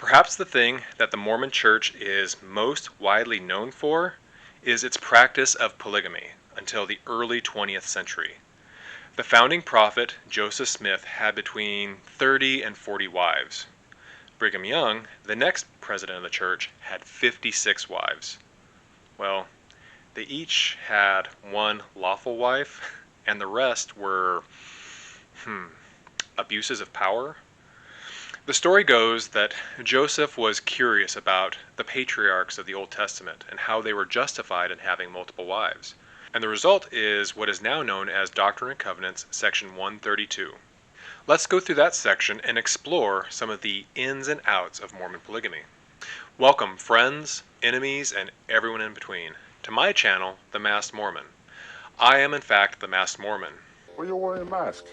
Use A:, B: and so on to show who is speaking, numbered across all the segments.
A: Perhaps the thing that the Mormon Church is most widely known for is its practice of polygamy until the early 20th century. The founding prophet, Joseph Smith, had between 30 and 40 wives. Brigham Young, the next president of the church, had 56 wives. Well, they each had one lawful wife, and the rest were, abuses of power. The story goes that Joseph was curious about the patriarchs of the Old Testament and how they were justified in having multiple wives. And the result is what is now known as Doctrine and Covenants, section 132. Let's go through that section and explore some of the ins and outs of Mormon polygamy. Welcome, friends, enemies, and everyone in between, to my channel, The Masked Mormon. I am, in fact, the Masked Mormon.
B: Why you wearing a mask?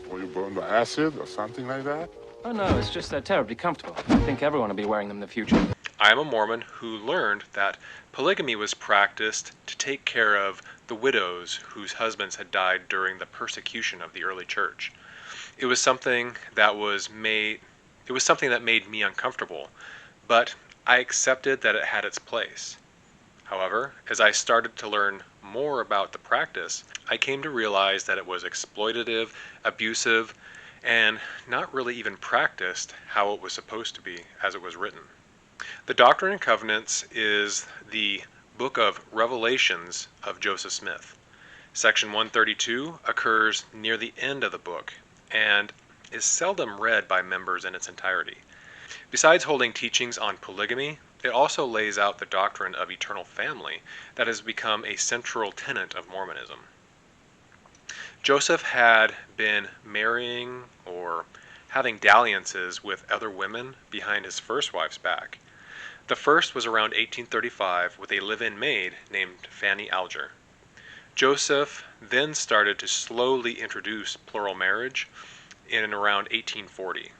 B: Were you burned by acid or something like that?
C: Oh no, it's just they're terribly comfortable. I think everyone will be wearing them in the future.
A: I am a Mormon who learned that polygamy was practiced to take care of the widows whose husbands had died during the persecution of the early church. It was something that made me uncomfortable, but I accepted that it had its place. However, as I started to learn more about the practice, I came to realize that it was exploitative, abusive, and not really even practiced how it was supposed to be as it was written. The Doctrine and Covenants is the book of Revelations of Joseph Smith. Section 132 occurs near the end of the book and is seldom read by members in its entirety. Besides holding teachings on polygamy, it also lays out the doctrine of eternal family that has become a central tenet of Mormonism. Joseph had been marrying or having dalliances with other women behind his first wife's back. The first was around 1835 with a live-in maid named Fanny Alger. Joseph then started to slowly introduce plural marriage in around 1840.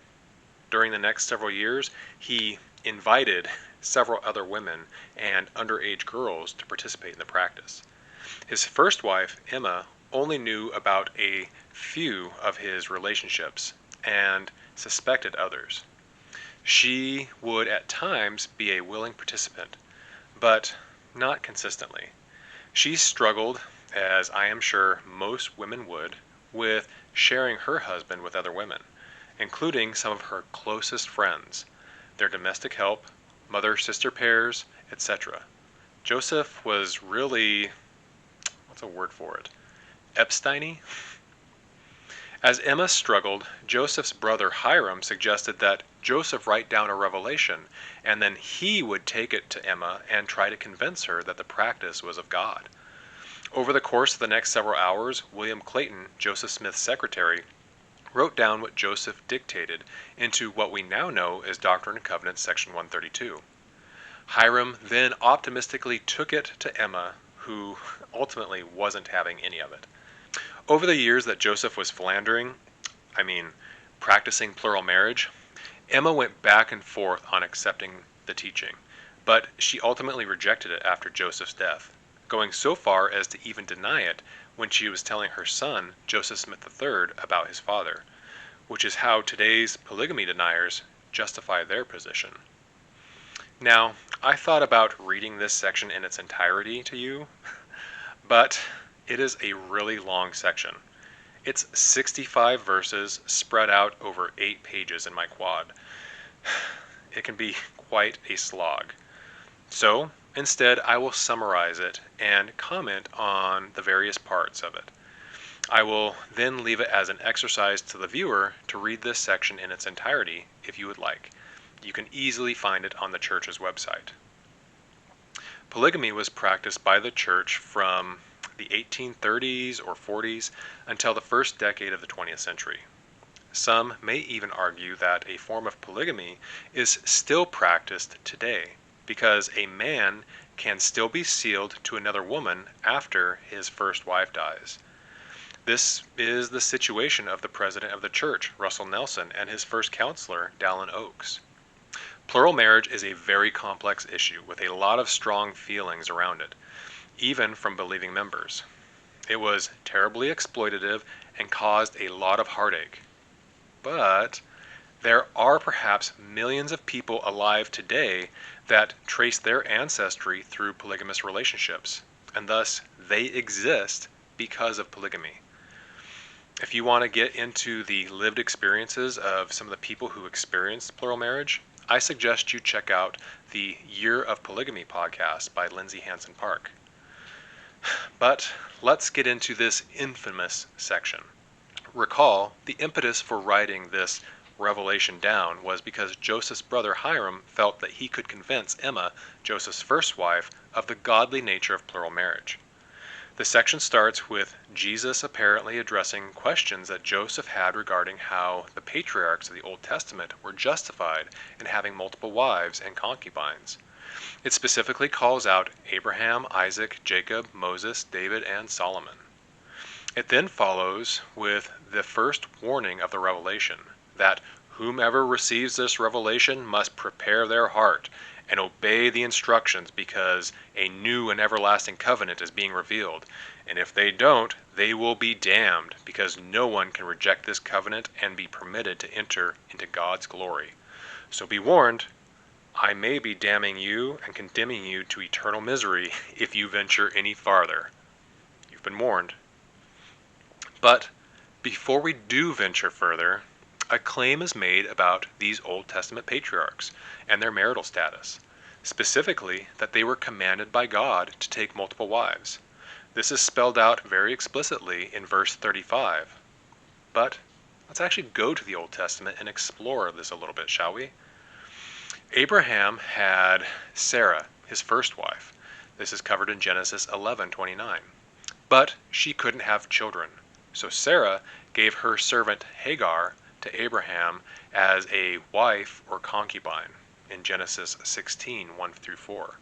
A: During the next several years, he invited several other women and underage girls to participate in the practice. His first wife, Emma, only knew about a few of his relationships and suspected others. She would at times be a willing participant, but not consistently. She struggled, as I am sure most women would, with sharing her husband with other women, including some of her closest friends, their domestic help, mother-sister pairs, etc. Joseph was really, what's a word for it? Epstein-y? As Emma struggled, Joseph's brother Hiram suggested that Joseph write down a revelation, and then he would take it to Emma and try to convince her that the practice was of God. Over the course of the next several hours, William Clayton, Joseph Smith's secretary, wrote down what Joseph dictated into what we now know as Doctrine and Covenants, section 132. Hiram then optimistically took it to Emma, who ultimately wasn't having any of it. Over the years that Joseph was practicing plural marriage, Emma went back and forth on accepting the teaching, but she ultimately rejected it after Joseph's death, going so far as to even deny it when she was telling her son, Joseph Smith III, about his father, which is how today's polygamy deniers justify their position. Now, I thought about reading this section in its entirety to you, but it is a really long section. It's 65 verses spread out over 8 pages in my quad. It can be quite a slog. So, instead, I will summarize it and comment on the various parts of it. I will then leave it as an exercise to the viewer to read this section in its entirety if you would like. You can easily find it on the church's website. Polygamy was practiced by the church from the 1830s or 40s until the first decade of the 20th century. Some may even argue that a form of polygamy is still practiced today because a man can still be sealed to another woman after his first wife dies. This is the situation of the president of the church, Russell Nelson, and his first counselor, Dallin Oaks. Plural marriage is a very complex issue with a lot of strong feelings around it, even from believing members. It was terribly exploitative and caused a lot of heartache. But There are perhaps millions of people alive today that trace their ancestry through polygamous relationships, and thus they exist because of polygamy. If you want to get into the lived experiences of some of the people who experienced plural marriage, I suggest you check out the Year of Polygamy podcast by Lindsay Hansen Park. But let's get into this infamous section. Recall, the impetus for writing this revelation down was because Joseph's brother Hiram felt that he could convince Emma, Joseph's first wife, of the godly nature of plural marriage. The section starts with Jesus apparently addressing questions that Joseph had regarding how the patriarchs of the Old Testament were justified in having multiple wives and concubines. It specifically calls out Abraham, Isaac, Jacob, Moses, David, and Solomon. It then follows with the first warning of the revelation, that whomever receives this revelation must prepare their heart and obey the instructions, because a new and everlasting covenant is being revealed. And if they don't, they will be damned, because no one can reject this covenant and be permitted to enter into God's glory. So be warned, I may be damning you and condemning you to eternal misery if you venture any farther. You've been warned. But before we do venture further, a claim is made about these Old Testament patriarchs and their marital status, specifically that they were commanded by God to take multiple wives. This is spelled out very explicitly in verse 35. But let's actually go to the Old Testament and explore this a little bit, shall we? Abraham had Sarah, his first wife. This is covered in Genesis 11:29. But she couldn't have children, so Sarah gave her servant Hagar to Abraham as a wife or concubine in Genesis 16:1-4.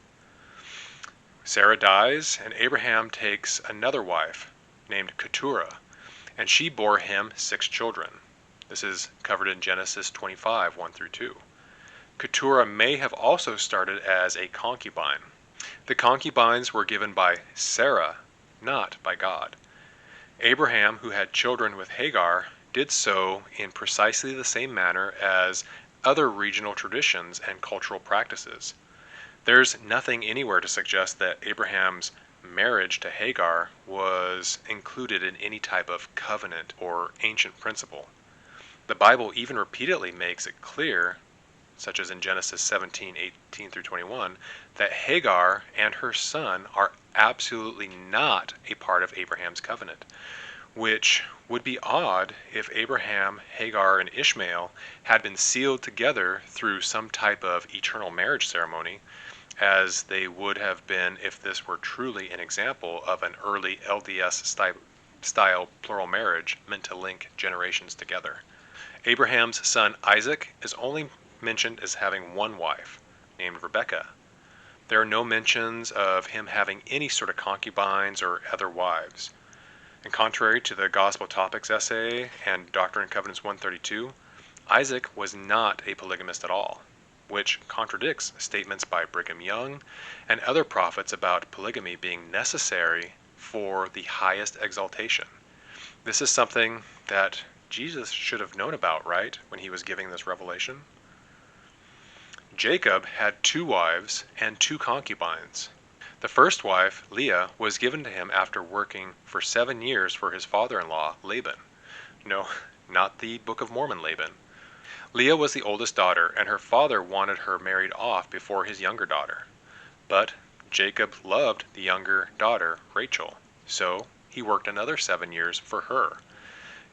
A: Sarah dies, and Abraham takes another wife named Keturah, and she bore him 6 children. This is covered in Genesis 25:1-2. Keturah may have also started as a concubine. The concubines were given by Sarah, not by God. Abraham, who had children with Hagar, did so in precisely the same manner as other regional traditions and cultural practices. There's nothing anywhere to suggest that Abraham's marriage to Hagar was included in any type of covenant or ancient principle. The Bible even repeatedly makes it clear, such as in Genesis 17:18-21, that Hagar and her son are absolutely not a part of Abraham's covenant, which would be odd if Abraham, Hagar, and Ishmael had been sealed together through some type of eternal marriage ceremony, as they would have been if this were truly an example of an early LDS style plural marriage meant to link generations together. Abraham's son Isaac is only mentioned as having one wife, named Rebekah. There are no mentions of him having any sort of concubines or other wives. And contrary to the Gospel Topics essay and Doctrine and Covenants 132, Isaac was not a polygamist at all, which contradicts statements by Brigham Young and other prophets about polygamy being necessary for the highest exaltation. This is something that Jesus should have known about, right, when he was giving this revelation? Jacob had 2 wives and 2 concubines. The first wife, Leah, was given to him after working for 7 years for his father-in-law, Laban. No, not the Book of Mormon Laban. Leah was the oldest daughter, and her father wanted her married off before his younger daughter. But Jacob loved the younger daughter, Rachel, so he worked another 7 years for her.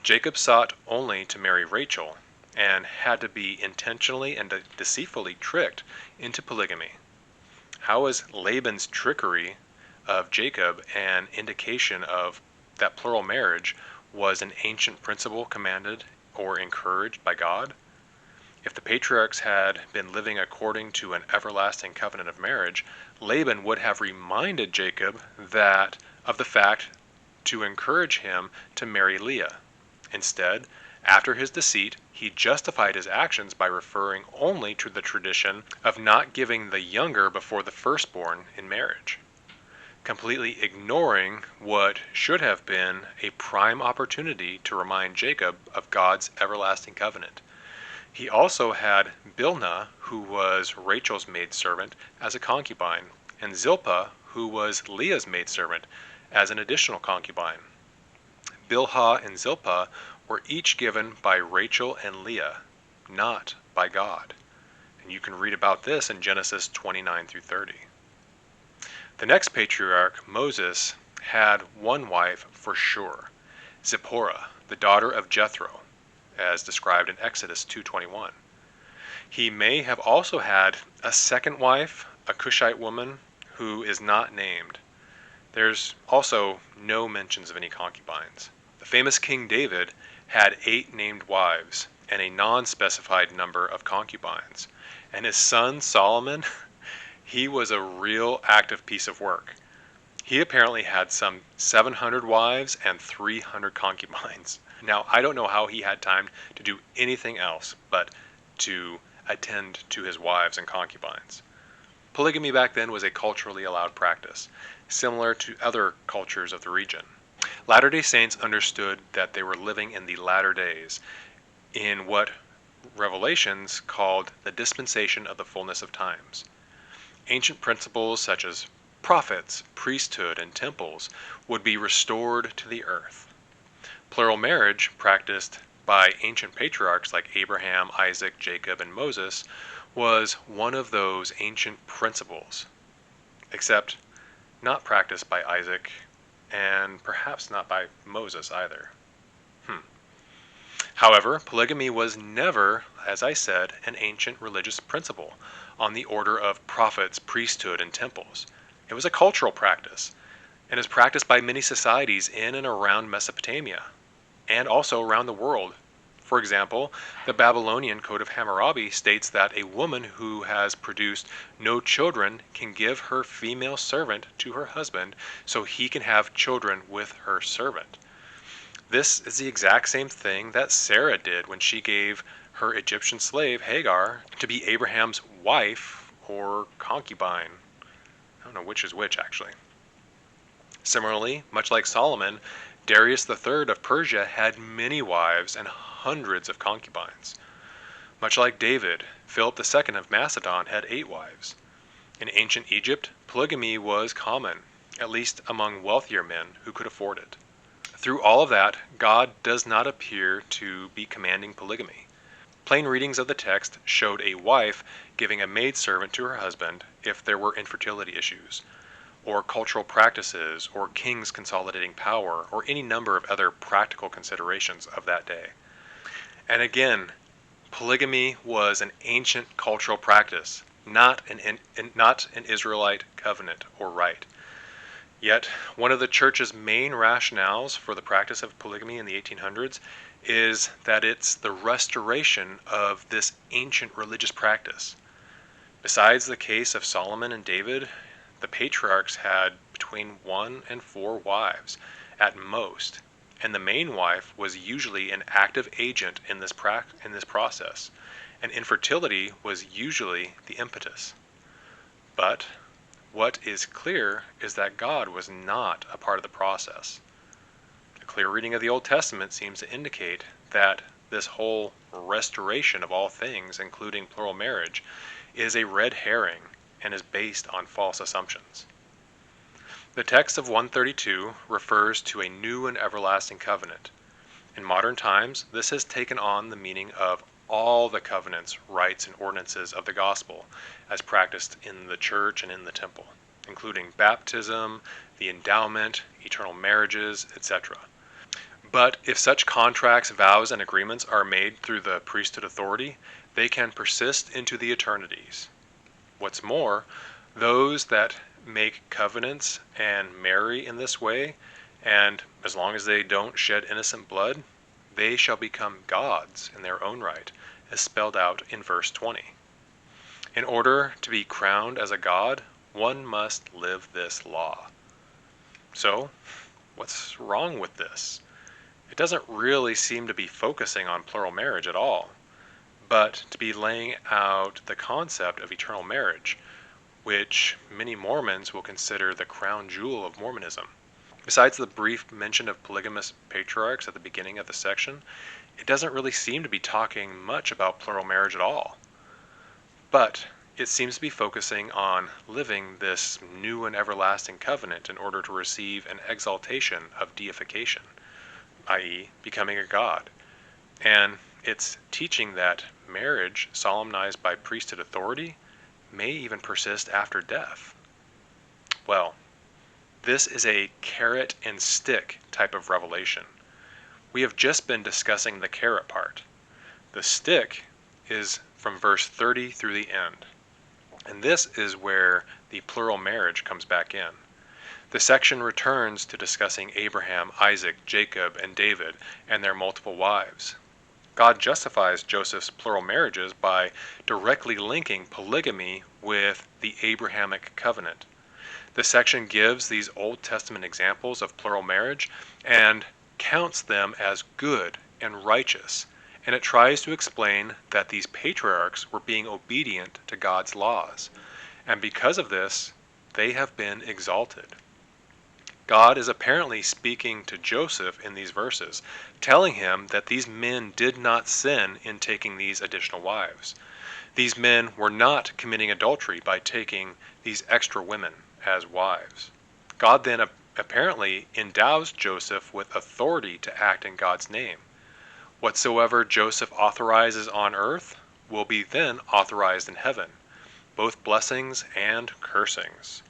A: Jacob sought only to marry Rachel, and had to be intentionally and deceitfully tricked into polygamy. How is Laban's trickery of Jacob an indication of that plural marriage was an ancient principle commanded or encouraged by God? If the patriarchs had been living according to an everlasting covenant of marriage, Laban would have reminded Jacob of the fact to encourage him to marry Leah. Instead, after his deceit, he justified his actions by referring only to the tradition of not giving the younger before the firstborn in marriage, completely ignoring what should have been a prime opportunity to remind Jacob of God's everlasting covenant. He also had Bilhah, who was Rachel's maidservant, as a concubine, and Zilpah, who was Leah's maidservant, as an additional concubine. Bilhah and Zilpah were each given by Rachel and Leah, not by God. And you can read about this in Genesis 29 through 30. The next patriarch, Moses, had one wife for sure, Zipporah, the daughter of Jethro, as described in Exodus 2:21. He may have also had a second wife, a Cushite woman, who is not named. There's also no mentions of any concubines. The famous King David had 8 named wives and a non-specified number of concubines. And his son Solomon, he was a real active piece of work. He apparently had some 700 wives and 300 concubines. Now, I don't know how he had time to do anything else but to attend to his wives and concubines. Polygamy back then was a culturally allowed practice, similar to other cultures of the region. Latter-day Saints understood that they were living in the latter days, in what Revelations called the dispensation of the fullness of times. Ancient principles such as prophets, priesthood, and temples would be restored to the earth. Plural marriage, practiced by ancient patriarchs like Abraham, Isaac, Jacob, and Moses, was one of those ancient principles, except not practiced by Isaac, and perhaps not by Moses either. However, polygamy was never, as I said, an ancient religious principle on the order of prophets, priesthood, and temples. It was a cultural practice, and is practiced by many societies in and around Mesopotamia, and also around the world. For example, the Babylonian Code of Hammurabi states that a woman who has produced no children can give her female servant to her husband so he can have children with her servant. This is the exact same thing that Sarah did when she gave her Egyptian slave Hagar to be Abraham's wife or concubine. I don't know which is which, actually. Similarly, much like Solomon, Darius III of Persia had many wives and hundreds of concubines. Much like David, Philip II of Macedon had 8 wives. In ancient Egypt, polygamy was common, at least among wealthier men who could afford it. Through all of that, God does not appear to be commanding polygamy. Plain readings of the text showed a wife giving a maidservant to her husband if there were infertility issues, or cultural practices, or kings consolidating power, or any number of other practical considerations of that day. And again, polygamy was an ancient cultural practice, not an Israelite covenant or rite. Yet, one of the church's main rationales for the practice of polygamy in the 1800s is that it's the restoration of this ancient religious practice. Besides the case of Solomon and David, the patriarchs had between 1 and 4 wives at most, and the main wife was usually an active agent in this process, and infertility was usually the impetus. But what is clear is that God was not a part of the process. A clear reading of the Old Testament seems to indicate that this whole restoration of all things, including plural marriage, is a red herring and is based on false assumptions. The text of 132 refers to a new and everlasting covenant. In modern times, this has taken on the meaning of all the covenants, rites, and ordinances of the gospel as practiced in the church and in the temple, including baptism, the endowment, eternal marriages, etc. But if such contracts, vows, and agreements are made through the priesthood authority, they can persist into the eternities. What's more, those that make covenants and marry in this way, and as long as they don't shed innocent blood, they shall become gods in their own right, as spelled out in verse 20. In order to be crowned as a god, one must live this law. So, what's wrong with this? It doesn't really seem to be focusing on plural marriage at all, but to be laying out the concept of eternal marriage, which many Mormons will consider the crown jewel of Mormonism. Besides the brief mention of polygamous patriarchs at the beginning of the section, it doesn't really seem to be talking much about plural marriage at all. But it seems to be focusing on living this new and everlasting covenant in order to receive an exaltation of deification, i.e., becoming a god. And it's teaching that marriage, solemnized by priesthood authority, may even persist after death. Well, this is a carrot and stick type of revelation. We have just been discussing the carrot part. The stick is from verse 30 through the end. And this is where the plural marriage comes back in. The section returns to discussing Abraham, Isaac, Jacob, and David and their multiple wives. God justifies Joseph's plural marriages by directly linking polygamy with the Abrahamic covenant. The section gives these Old Testament examples of plural marriage and counts them as good and righteous, and it tries to explain that these patriarchs were being obedient to God's laws, and because of this, they have been exalted. God is apparently speaking to Joseph in these verses, telling him that these men did not sin in taking these additional wives. These men were not committing adultery by taking these extra women as wives. God then apparently endows Joseph with authority to act in God's name. Whatsoever Joseph authorizes on earth will be then authorized in heaven, both blessings and cursings.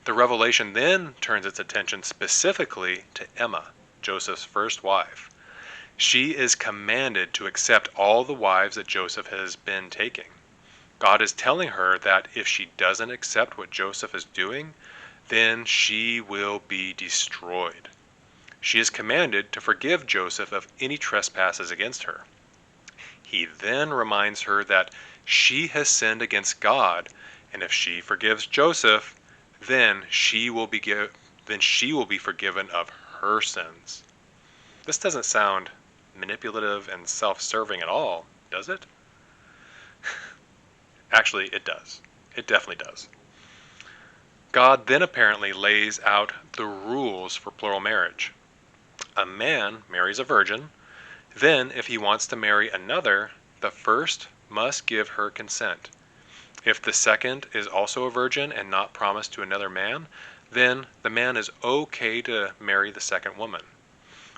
A: The revelation then turns its attention specifically to Emma, Joseph's first wife. She is commanded to accept all the wives that Joseph has been taking. God is telling her that if she doesn't accept what Joseph is doing, then she will be destroyed. She is commanded to forgive Joseph of any trespasses against her. He then reminds her that she has sinned against God, and if she forgives Joseph, then she will be forgiven of her sins. This doesn't sound manipulative and self-serving at all, does it? Actually, it does. It definitely does. God then apparently lays out the rules for plural marriage. A man marries a virgin. Then, if he wants to marry another, the first must give her consent. If the second is also a virgin and not promised to another man, then the man is okay to marry the second woman.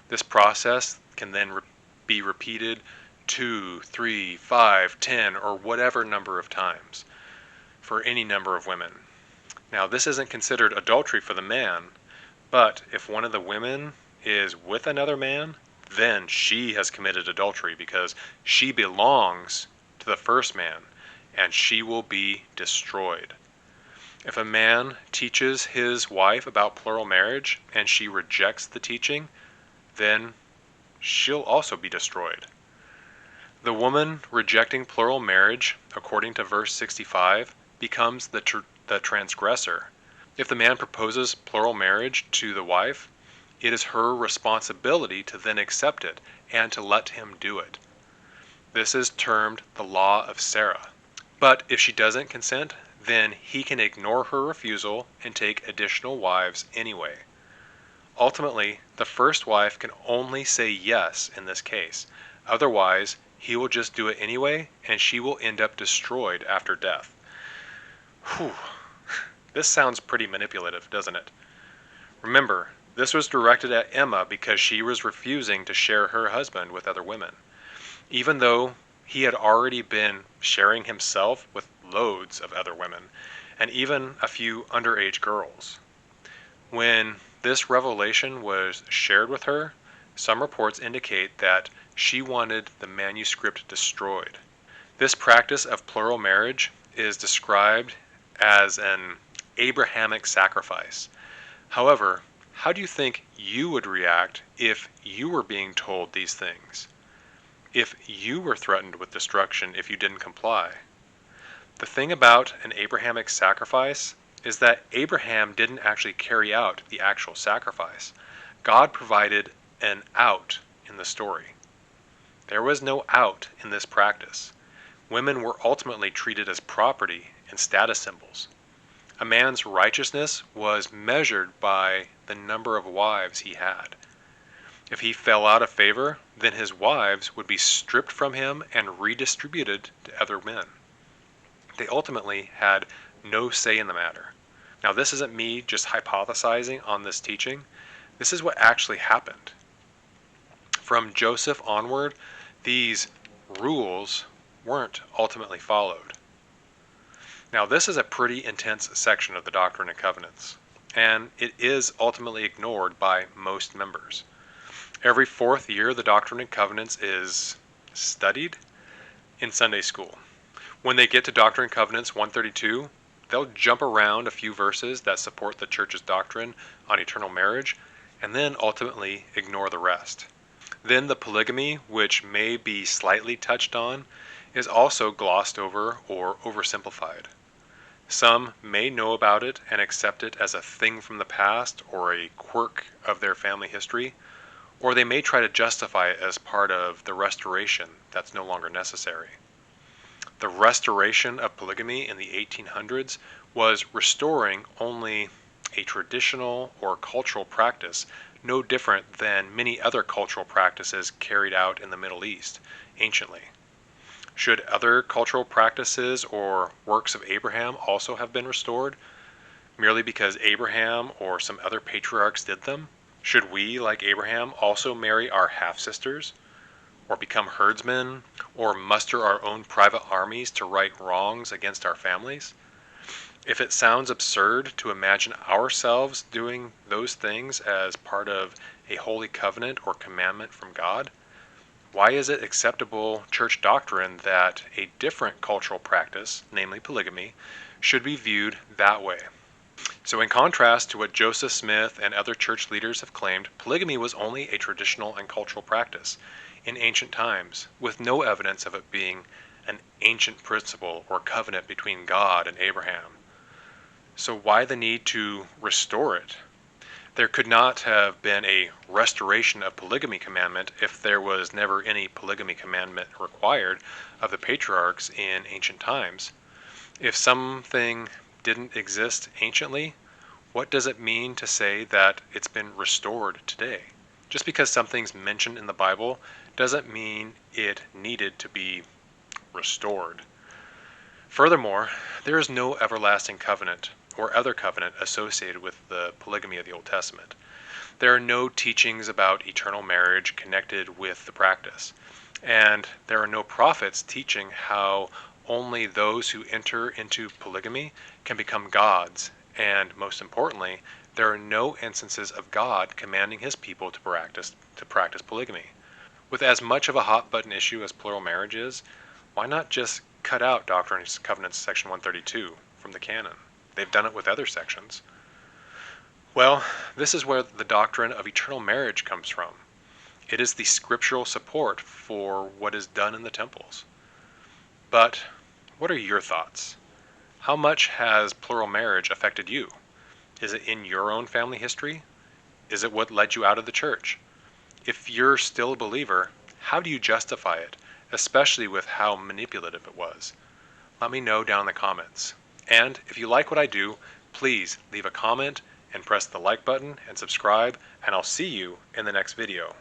A: This process can then be repeated 2, 3, 5, 10, or whatever number of times for any number of women. Now, this isn't considered adultery for the man, but if one of the women is with another man, then she has committed adultery because she belongs to the first man, and she will be destroyed. If a man teaches his wife about plural marriage and she rejects the teaching, then she'll also be destroyed. The woman rejecting plural marriage, according to verse 65, becomes the transgressor. If the man proposes plural marriage to the wife, it is her responsibility to then accept it and to let him do it. This is termed the law of Sarah. But if she doesn't consent, then he can ignore her refusal and take additional wives anyway. Ultimately, the first wife can only say yes in this case. Otherwise, he will just do it anyway, and she will end up destroyed after death. Whew. This sounds pretty manipulative, doesn't it? Remember, this was directed at Emma because she was refusing to share her husband with other women, even though he had already been sharing himself with loads of other women, and even a few underage girls. When this revelation was shared with her, some reports indicate that she wanted the manuscript destroyed. This practice of plural marriage is described as an Abrahamic sacrifice. However, how do you think you would react if you were being told these things? If you were threatened with destruction if you didn't comply? The thing about an Abrahamic sacrifice is that Abraham didn't actually carry out the actual sacrifice. God provided an out in the story. There was no out in this practice. Women were ultimately treated as property and status symbols. A man's righteousness was measured by the number of wives he had. If he fell out of favor, then his wives would be stripped from him and redistributed to other men. They ultimately had no say in the matter. Now, this isn't me just hypothesizing on this teaching. This is what actually happened. From Joseph onward, these rules weren't ultimately followed. Now, this is a pretty intense section of the Doctrine and Covenants, and it is ultimately ignored by most members. Every fourth year, the Doctrine and Covenants is studied in Sunday school. When they get to Doctrine and Covenants 132, they'll jump around a few verses that support the church's doctrine on eternal marriage, and then ultimately ignore the rest. Then the polygamy, which may be slightly touched on, is also glossed over or oversimplified. Some may know about it and accept it as a thing from the past or a quirk of their family history, or they may try to justify it as part of the restoration that's no longer necessary. The restoration of polygamy in the 1800s was restoring only a traditional or cultural practice, no different than many other cultural practices carried out in the Middle East anciently. Should other cultural practices or works of Abraham also have been restored, merely because Abraham or some other patriarchs did them? Should we, like Abraham, also marry our half-sisters, or become herdsmen, or muster our own private armies to right wrongs against our families? If it sounds absurd to imagine ourselves doing those things as part of a holy covenant or commandment from God, why is it acceptable church doctrine that a different cultural practice, namely polygamy, should be viewed that way? So in contrast to what Joseph Smith and other church leaders have claimed, polygamy was only a traditional and cultural practice in ancient times, with no evidence of it being an ancient principle or covenant between God and Abraham. So why the need to restore it? There could not have been a restoration of polygamy commandment if there was never any polygamy commandment required of the patriarchs in ancient times. If something didn't exist anciently, what does it mean to say that it's been restored today? Just because something's mentioned in the Bible doesn't mean it needed to be restored. Furthermore, there is no everlasting covenant or other covenant associated with the polygamy of the Old Testament. There are no teachings about eternal marriage connected with the practice, and there are no prophets teaching how only those who enter into polygamy can become gods, and most importantly, there are no instances of God commanding his people to practice polygamy. With as much of a hot button issue as plural marriage is, why not just cut out Doctrine and Covenants section 132 from the canon? They've done it with other sections. Well, this is where the doctrine of eternal marriage comes from. It is the scriptural support for what is done in the temples. But what are your thoughts? How much has plural marriage affected you? Is it in your own family history? Is it what led you out of the church? If you're still a believer, how do you justify it, especially with how manipulative it was? Let me know down in the comments. And if you like what I do, please leave a comment and press the like button and subscribe, and I'll see you in the next video.